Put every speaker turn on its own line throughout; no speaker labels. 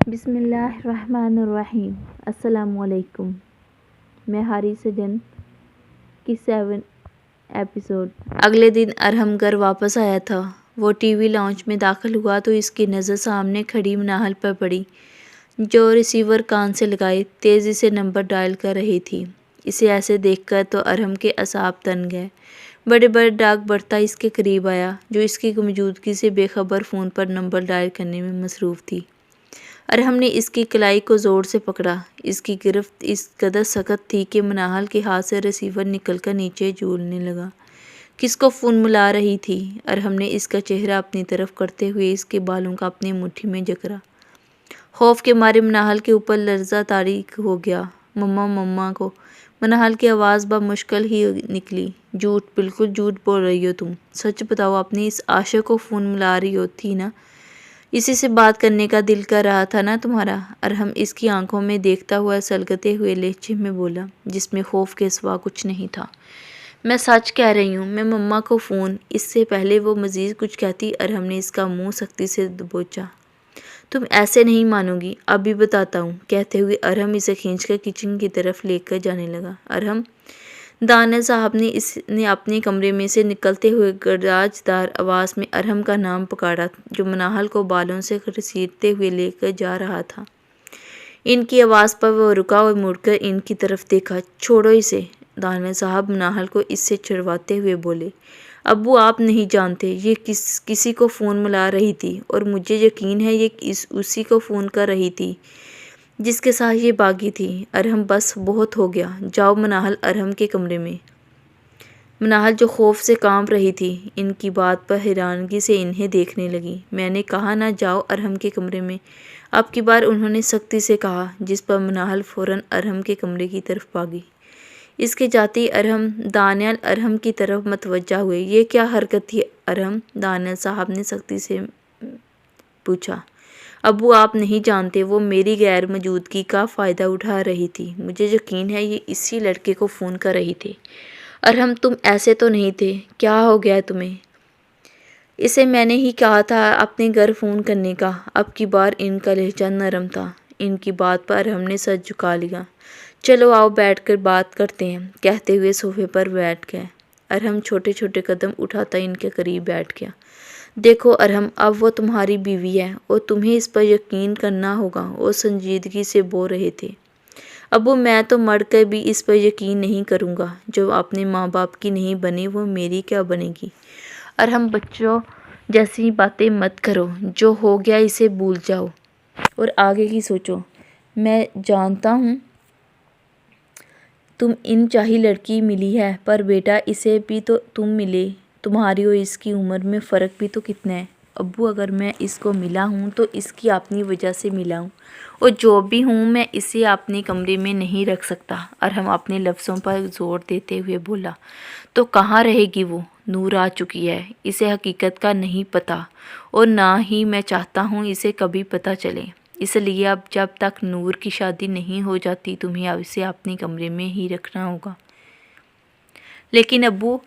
بسم اللہ الرحمن الرحیم۔ السلام علیکم۔ میں ہاری سجن کی 7 ایپیسوڈ۔ اگلے دن ارحم گھر واپس آیا تھا۔ وہ ٹی وی لاؤنج میں داخل ہوا تو اس کی نظر سامنے کھڑی منال پر پڑی، جو ریسیور کان سے لگائے تیزی سے نمبر ڈائل کر رہی تھی۔ اسے ایسے دیکھ کر تو ارحم کے اعصاب تن گئے۔ بڑے بڑے ڈاک بڑھتا اس کے قریب آیا، جو اس کی موجودگی سے بے خبر فون پر نمبر ڈائل کرنے میں مصروف تھی۔ ارحم نے اس کی کلائی کو زور سے پکڑا۔ اس کی گرفت اس قدر سخت تھی کہ منال کے ہاتھ سے ریسیور نکل کر نیچے جھولنے لگا۔ کس کو فون ملا رہی تھی؟ ارحم نے اس کا چہرہ اپنی طرف کرتے ہوئے اس کے بالوں کا اپنی مٹھی میں جکڑا۔ خوف کے مارے منال کے اوپر لرزہ طاری ہو گیا۔ مما مما کو منال کی آواز بمشکل ہی نکلی۔ جھوٹ، بالکل جھوٹ بول رہی ہو تم۔ سچ بتاؤ، اپنی اس عاشق کو فون ملا رہی ہو تھی نا؟ اسی سے بات کرنے کا دل کر رہا تھا نا تمہارا؟ ارحم اس کی آنکھوں میں دیکھتا ہوا سلگتے ہوئے لہجے میں بولا، جس میں خوف کے سوا کچھ نہیں تھا۔ میں سچ کہہ رہی ہوں، میں مما کو فون۔ اس سے پہلے وہ مزید کچھ کہتی، ارحم نے اس کا منہ سختی سے دبوچا۔ تم ایسے نہیں مانو گی، اب بھی بتاتا ہوں، کہتے ہوئے ارحم اسے کھینچ کر کچن کی طرف لے کر جانے لگا۔ ارحم، دانیال صاحب نے اپنے کمرے میں سے نکلتے ہوئے گرج دار آواز میں ارحم کا نام پکارا، جو منال کو بالوں سے گھسیٹتے ہوئے لے کر جا رہا تھا۔ ان کی آواز پر وہ رکا اور مڑ کر ان کی طرف دیکھا۔ چھوڑو اسے، دانیال صاحب منال کو اس سے چھڑواتے ہوئے بولے۔ ابو، آپ نہیں جانتے، یہ کسی کو فون ملا رہی تھی، اور مجھے یقین ہے یہ اسی کو فون کر رہی تھی جس کے ساتھ یہ بھاگی تھی۔ ارحم، بس بہت ہو گیا، جاؤ منال ارحم کے کمرے میں۔ منال، جو خوف سے کانپ رہی تھی، ان کی بات پر حیرانگی سے انہیں دیکھنے لگی۔ میں نے کہا نا، جاؤ ارحم کے کمرے میں، اب کی بار انہوں نے سختی سے کہا، جس پر منال فوراً ارحم کے کمرے کی طرف بھاگی۔ اس کے جاتے ہی دانیال ارحم کی طرف متوجہ ہوئے۔ یہ کیا حرکت تھی ارحم؟ دانیال صاحب نے سختی سے پوچھا۔ ابو، آپ نہیں جانتے، وہ میری غیر موجودگی کا فائدہ اٹھا رہی تھی۔ مجھے یقین ہے یہ اسی لڑکے کو فون کر رہی تھی۔ ارحم، تم ایسے تو نہیں تھے، کیا ہو گیا تمہیں؟ اسے میں نے ہی کہا تھا اپنے گھر فون کرنے کا۔ اب کی بار ان کا لہجہ نرم تھا۔ ان کی بات پر ارحم نے سر جھکا لیا۔ چلو آؤ بیٹھ کر بات کرتے ہیں، کہتے ہوئے صوفے پر بیٹھ گئے۔ ارحم چھوٹے چھوٹے قدم اٹھاتا ان کے قریب بیٹھ گیا۔ دیکھو ارحم، اب وہ تمہاری بیوی ہے اور تمہیں اس پر یقین کرنا ہوگا۔ وہ سنجیدگی سے بول رہے تھے۔ ابو، میں تو مر کر بھی اس پر یقین نہیں کروں گا۔ جو اپنے ماں باپ کی نہیں بنی، وہ میری کیا بنے گی؟ ارحم، بچوں جیسی باتیں مت کرو، جو ہو گیا اسے بھول جاؤ اور آگے کی سوچو۔ میں جانتا ہوں تم ان چاہی لڑکی ملی ہے، پر بیٹا اسے بھی تو تم ملے۔ تمہاری اور اس کی عمر میں فرق بھی تو کتنا ہے۔ ابو، اگر میں اس کو ملا ہوں تو اس کی اپنی وجہ سے ملا ہوں، اور جو بھی ہوں میں اسے اپنے کمرے میں نہیں رکھ سکتا۔ ارحم اپنے لفظوں پر زور دیتے ہوئے بولا۔ تو کہاں رہے گی وہ؟ نور آ چکی ہے، اسے حقیقت کا نہیں پتہ، اور نہ ہی میں چاہتا ہوں اسے کبھی پتہ چلے۔ اس لیے اب جب تک نور کی شادی نہیں ہو جاتی، تمہیں اسے اپنے کمرے میں ہی رکھنا ہوگا۔ لیکن ابو،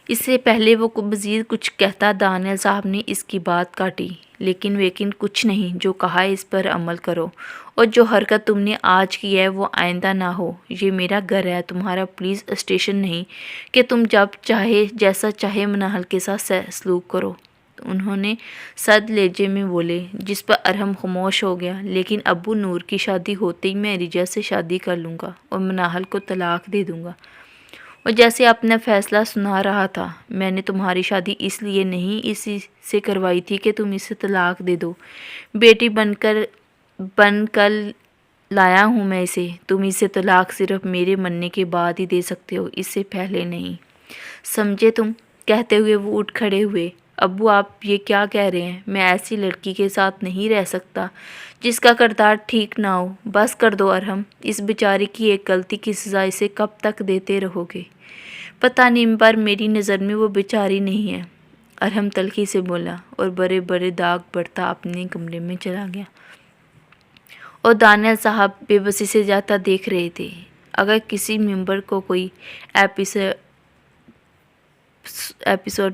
اس سے پہلے وہ مزید کچھ کہتا، دانیال صاحب نے اس کی بات کاٹی۔ لیکن کچھ نہیں، جو کہا اس پر عمل کرو، اور جو حرکت تم نے آج کی ہے وہ آئندہ نہ ہو۔ یہ میرا گھر ہے، تمہارا پولیس اسٹیشن نہیں کہ تم جب چاہے جیسا چاہے منال کے ساتھ سلوک کرو، انہوں نے سرد لہجے میں بولے، جس پر ارحم خاموش ہو گیا۔ لیکن ابو، نور کی شادی ہوتے ہی میں ریجا سے شادی کر لوں گا اور منال کو طلاق دے دوں گا۔ اور جیسے اپنا فیصلہ سنا رہا تھا، میں نے تمہاری شادی اس لیے نہیں اسی سے کروائی تھی کہ تم اسے طلاق دے دو۔ بیٹی بن کر لایا ہوں میں اسے۔ تم اسے طلاق صرف میرے مرنے کے بعد ہی دے سکتے ہو، اس سے پہلے نہیں، سمجھے تم؟ کہتے ہوئے وہ اٹھ کھڑے ہوئے۔ ابو، آپ یہ کیا کہہ رہے ہیں؟ میں ایسی لڑکی کے ساتھ نہیں رہ سکتا جس کا کردار ٹھیک نہ ہو۔ بس کر دو ارحم، اس بیچاری کی ایک غلطی کی سزا اسے کب تک دیتے رہو گے؟ پتہ نہیں، پر میری نظر میں وہ بیچاری نہیں ہے، ارحم تلخی سے بولا، اور بڑے بڑے داغ بڑھتا اپنے کمرے میں چلا گیا۔ اور دانیال صاحب بے بسی سے جاتا دیکھ رہے تھے۔ اگر کسی ممبر کو کوئی ایپیسوڈ